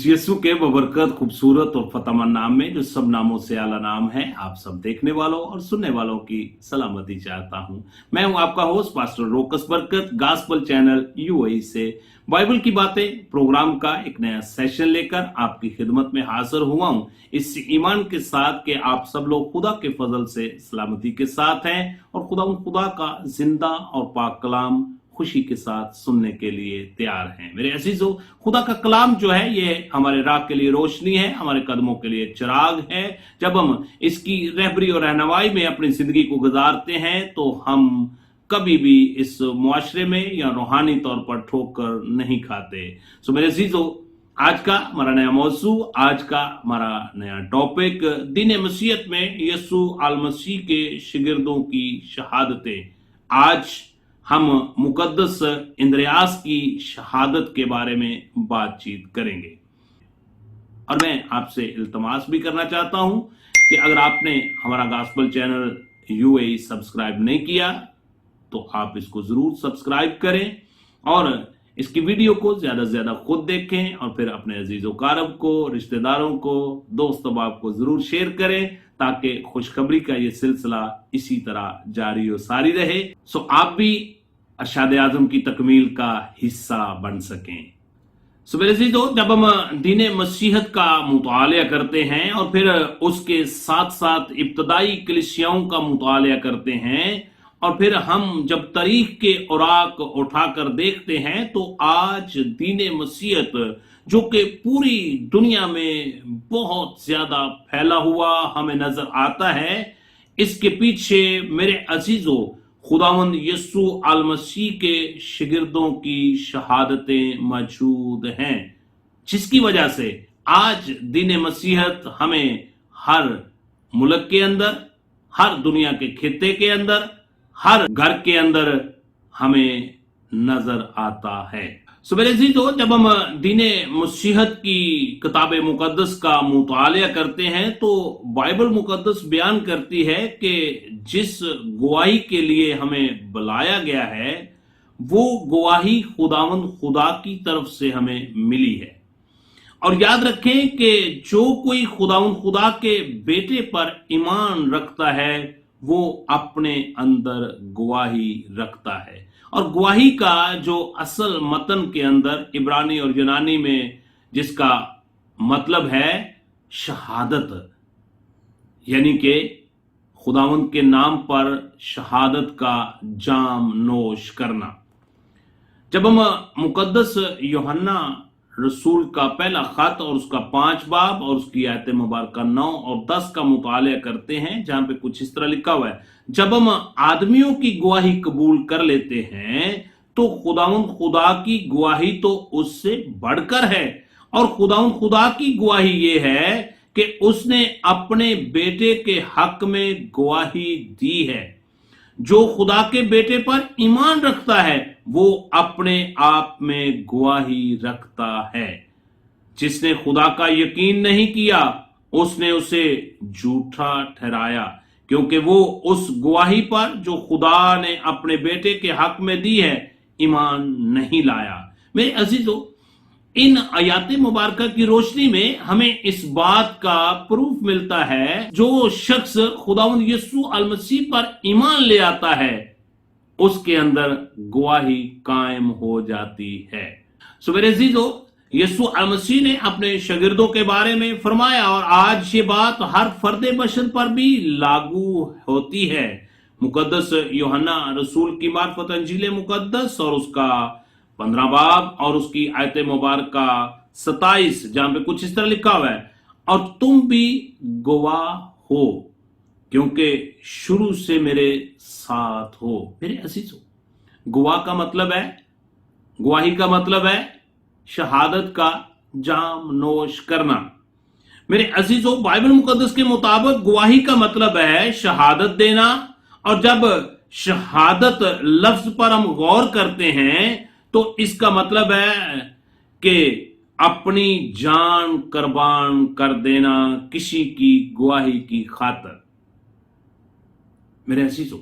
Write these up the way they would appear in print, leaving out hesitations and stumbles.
उस यीशु के बबरकत खूबसूरत और फतेहमंद नाम में जो सब नामों से आला नाम है, आप सब देखने वालों और सुनने वालों की सलामती चाहता हूं। मैं हूं आपका होस्ट पास्टर रोकस बरकत, गॉस्पेल चैनल यूएई से बाइबल की बातें प्रोग्राम का एक नया सेशन लेकर आपकी खिदमत में हाजिर हुआ हूं, इस ईमान के साथ कि आप सब लोग खुदा के फजल से सलामती के साथ हैं और खुदा का जिंदा और पाक कलाम खुशी के साथ सुनने के लिए तैयार हैं। मेरे अजीजों, खुदा का कलाम जो है ये हमारे राह के लिए रोशनी है, हमारे कदमों के लिए चिराग है। जब हम इसकी रहबरी और रहनुमाई में अपनी जिंदगी को गुजारते हैं तो हम कभी भी इस मुआशरे में या रूहानी तौर पर ठोकर नहीं खाते। सो मेरे अजीजों, आज का हमारा नया मौजू, आज का हमारा नया टॉपिक, दीन मसीहत में यीशु अल मसीह के शागिर्दों की शहादतें। आज हम मुकद्दस इंद्रियास की शहादत के बारे में बातचीत करेंगे और मैं आपसे इल्तमास भी करना चाहता हूं कि अगर आपने हमारा गॉस्पेल चैनल यूएई सब्सक्राइब नहीं किया तो आप इसको जरूर सब्सक्राइब करें और इसकी वीडियो को ज्यादा से ज्यादा खुद देखें और फिर अपने अजीजो कारब को, रिश्तेदारों को, दोस्त अहबाब को जरूर शेयर करें ताकि खुशखबरी का ये सिलसिला इसी तरह जारी और सारी रहे। सो आप भी अरशाद आजम की तकमील का हिस्सा बन सकें। सो मेरे अजीजों, जब हम दीन मसीहत का मुतालिया करते हैं और फिर उसके साथ साथ इब्तदाई कलीसियाओं का मुतालिया करते हैं और फिर हम जब तारीख के औराक उठाकर देखते हैं तो आज दीन मसीहत जो कि पूरी दुनिया में बहुत ज्यादा फैला हुआ हमें नजर आता है, इसके पीछे मेरे अजीजों खुदावंद यीशु अल मसीह के शागिर्दों की शहादतें मौजूद हैं, जिसकी वजह से आज दीन मसीहत हमें हर मुल्क के अंदर, हर दुनिया के खित्ते के अंदर, हर घर के अंदर हमें नजर आता है। सो मेरे अजीजों, जब हम दीन मसीहत की किताब मुकद्दस का मुतालिया करते हैं तो बाइबल मुकद्दस बयान करती है कि जिस गवाही के लिए हमें बुलाया गया है वो गवाही खुदावंद खुदा की तरफ से हमें मिली है। और याद रखें कि जो कोई खुदावंद खुदा के बेटे पर ईमान रखता है वो अपने अंदर गवाही रखता है। और गवाही का जो असल मतन के अंदर इब्रानी और यूनानी में जिसका मतलब है शहादत, यानी कि खुदावंद के नाम पर शहादत का जाम नोश करना। जब हम मुकद्दस यूहन्ना रसूल का पहला खत और उसका 5 बाब और उसकी आयत मुबारक 9 और 10 का मुतालिया करते हैं, जहां पे कुछ इस तरह लिखा हुआ है, जब हम आदमियों की गवाही कबूल कर लेते हैं तो खुदावंद खुदा की गवाही तो उससे बढ़कर है। और खुदावंद खुदा की गवाही ये है कि उसने अपने बेटे के हक में गवाही दी है। जो खुदा के बेटे पर ईमान रखता है वो अपने आप में गवाही रखता है। जिसने खुदा का यकीन नहीं किया उसने उसे झूठा ठहराया, क्योंकि वो उस गवाही पर जो खुदा ने अपने बेटे के हक में दी है ईमान नहीं लाया। मेरे अजीजों, इन आयात मुबारक की रोशनी में हमें इस बात का प्रूफ मिलता है, जो शख्स खुदावंद यीशु अल मसीह पर ईमान ले आता है उसके अंदर गवाही कायम हो जाती है। सो मेरे अजीजों, यीशु अल मसीह ने अपने शागिर्दों के बारे में फरमाया और आज ये बात हर फर्द बशर पर भी लागू होती है। मुकद्दस यूहन्ना रसूल की मार्फत अंजील मुकद्दस और उसका 15 बाब और उसकी आयत मुबारक का 27, जहां पे कुछ इस तरह लिखा हुआ है, और तुम भी गवाह हो क्योंकि शुरू से मेरे साथ हो। मेरे अजीजों, गवाह का मतलब है, गवाही का मतलब है शहादत का जाम नोश करना। मेरे अजीजों, बाइबल मुकद्दस के मुताबिक गवाही का मतलब है शहादत देना। और जब शहादत लफ्ज पर हम गौर करते हैं तो इसका मतलब है कि अपनी जान कुर्बान कर देना किसी की गवाही की खातिर। मेरे अजीजों,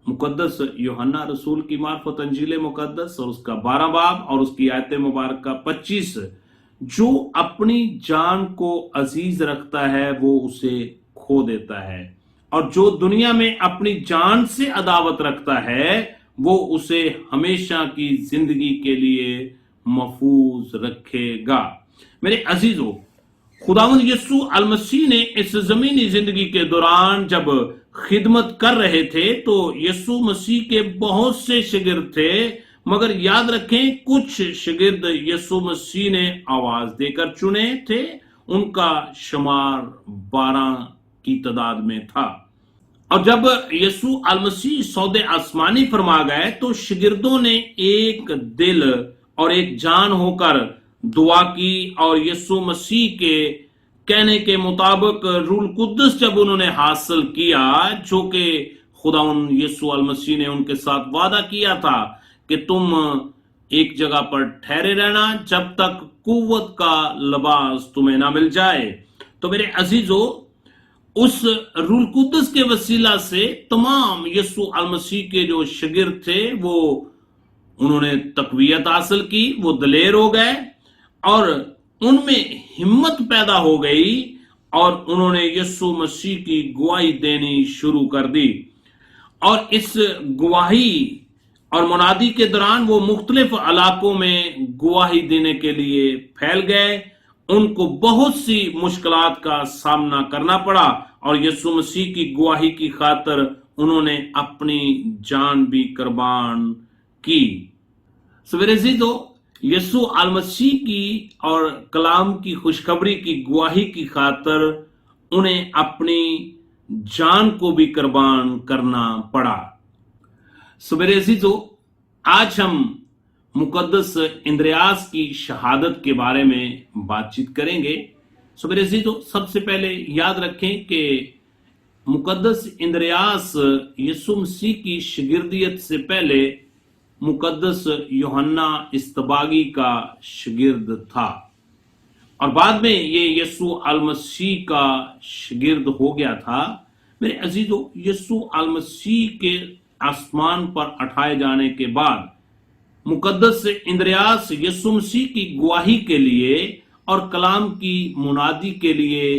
मुकद्दस यूहन्ना रसूल की मार्फत अंजील मुकद्दस और उसका 12 बाब और उसकी आयत मुबारक का 25 जो अपनी जान को अजीज रखता है वो उसे खो देता है, और जो दुनिया में अपनी जान से अदावत रखता है वो उसे हमेशा की जिंदगी के लिए महफूज रखेगा। मेरे अजीजों, खुदावंद यीशु अल मसीह ने इस जमीनी जिंदगी के दौरान जब खिदमत कर रहे थे तो यीशु मसीह के बहुत से शागिर्द थे, मगर याद रखें कुछ शागिर्द यीशु मसीह ने आवाज देकर चुने थे, उनका शुमार 12 की तादाद में था। और जब यीशु अल मसीह सौदे आसमानी फरमा गए तो शागिर्दों ने एक दिल और एक जान होकर दुआ की और यीशु मसीह के कहने के मुताबिक रूल कुद्दस जब उन्होंने हासिल किया, जो कि खुदावंद यीशु अल मसीह ने उनके साथ वादा किया था कि तुम एक जगह पर ठहरे रहना जब तक कुव्वत का लिबास तुम्हें ना मिल जाए। तो मेरे अजीजों, उस रूल कुद्दस के वसीला से तमाम यीशु अल मसीह के जो शागिर्द थे वो उन्होंने तकवीयत हासिल की, वो दलेर हो गए और उनमें हिम्मत पैदा हो गई और उन्होंने यीशु मसीह की गवाही देनी शुरू कर दी। और इस गवाही और मुनादी के दौरान वो मुख्तलिफ इलाकों में गवाही देने के लिए फैल गए। उनको बहुत सी मुश्किलात का सामना करना पड़ा और यीशु मसीह की गवाही की खातिर उन्होंने अपनी जान भी कुर्बान की। सवेरे अजीजों, यीशु अल मसीह की और कलाम की खुशखबरी की गवाही की खातिर उन्हें अपनी जान को भी कुर्बान करना पड़ा। सवेरे अजीजों, आज हम मुकद्दस इंद्रियास की शहादत के बारे में बातचीत करेंगे। सवेरे अजीजों, सबसे पहले याद रखें कि मुकद्दस इंद्रियास यीशु मसीह की शागिर्दियत से पहले मुकद्दस यूहन्ना इस्तबागी का शागिर्द था और बाद में ये यीशु अल मसीह का शागिर्द हो गया था। मेरे अजीजों, यीशु अल मसीह के आसमान पर उठाए जाने के बाद मुकद्दस इंद्रियास यीशु मसीह की गवाही के लिए और कलाम की मुनादी के लिए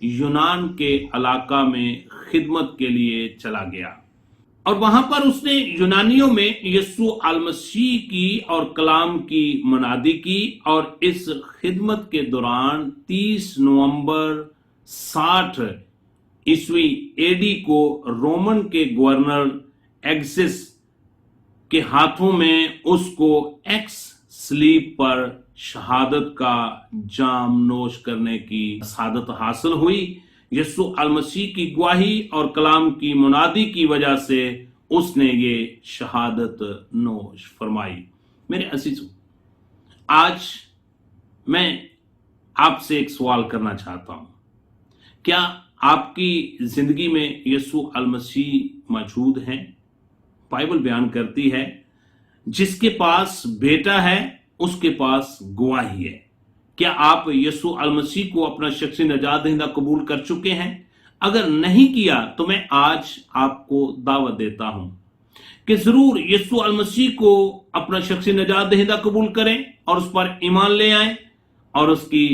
यूनान के इलाका में खिदमत के लिए चला गया और वहां पर उसने यूनानियों में यीशु अल मसीह की और कलाम की मुनादी की। और इस खिदमत के दौरान 30 नवंबर 60 ईस्वी एडी को रोमन के गवर्नर एग्सिस के हाथों में उसको एक्स स्लीप पर शहादत का जाम नोश करने की सादत हासिल हुई। यीशु अल मसीह की गवाही और कलाम की मुनादी की वजह से उसने ये शहादत नोश फरमाई। मेरे अजीजों, आज मैं आपसे एक सवाल करना चाहता हूं, क्या आपकी जिंदगी में यीशु अल मसीह मौजूद हैं? बाइबल बयान करती है जिसके पास बेटा है उसके पास गवाही है। क्या आप यीशु अल मसीह को अपना शख्सी नजात दहिंदा कबूल कर चुके हैं? अगर नहीं किया तो मैं आज आपको दावत देता हूं कि जरूर यीशु अल मसीह को अपना शख्सी नजात दहिंदा कबूल करें और उस पर ईमान ले आएं और उसकी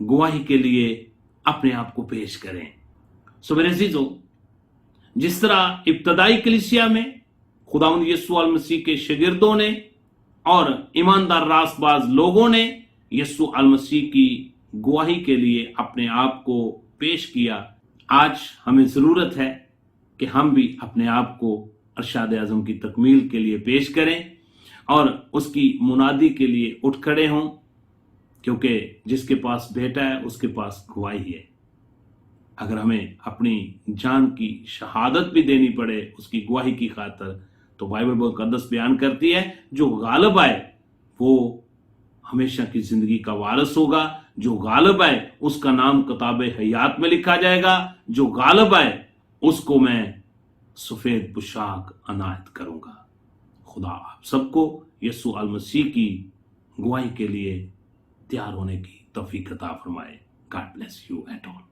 गवाही के लिए अपने आप को पेश करें। सो मेरे अजीजों, जिस तरह इब्तदाई कलीसिया में खुदावंद यीशु अल मसीह के शागिर्दों ने और ईमानदार रास्तबाज लोगों ने यीशु अल मसीह की गवाही के लिए अपने आप को पेश किया, आज हमें जरूरत है कि हम भी अपने आप को अरशाद आज़म की तकमील के लिए पेश करें और उसकी मुनादी के लिए उठ खड़े हों, क्योंकि जिसके पास बेटा है उसके पास गवाही है। अगर हमें अपनी जान की शहादत भी देनी पड़े उसकी गवाही की खातिर, तो बाइबल मुकद्दस बयान करती है जो गालिब आए वो हमेशा की जिंदगी का वारिस होगा। जो गालिब आए उसका नाम किताब हयात में लिखा जाएगा। जो गालिब आए उसको मैं सफेद पोशाक अनायत करूंगा। खुदा आप सबको यीशु अल मसीह की गवाही के लिए तैयार होने की तौफीक अता फरमाए। God bless you at all.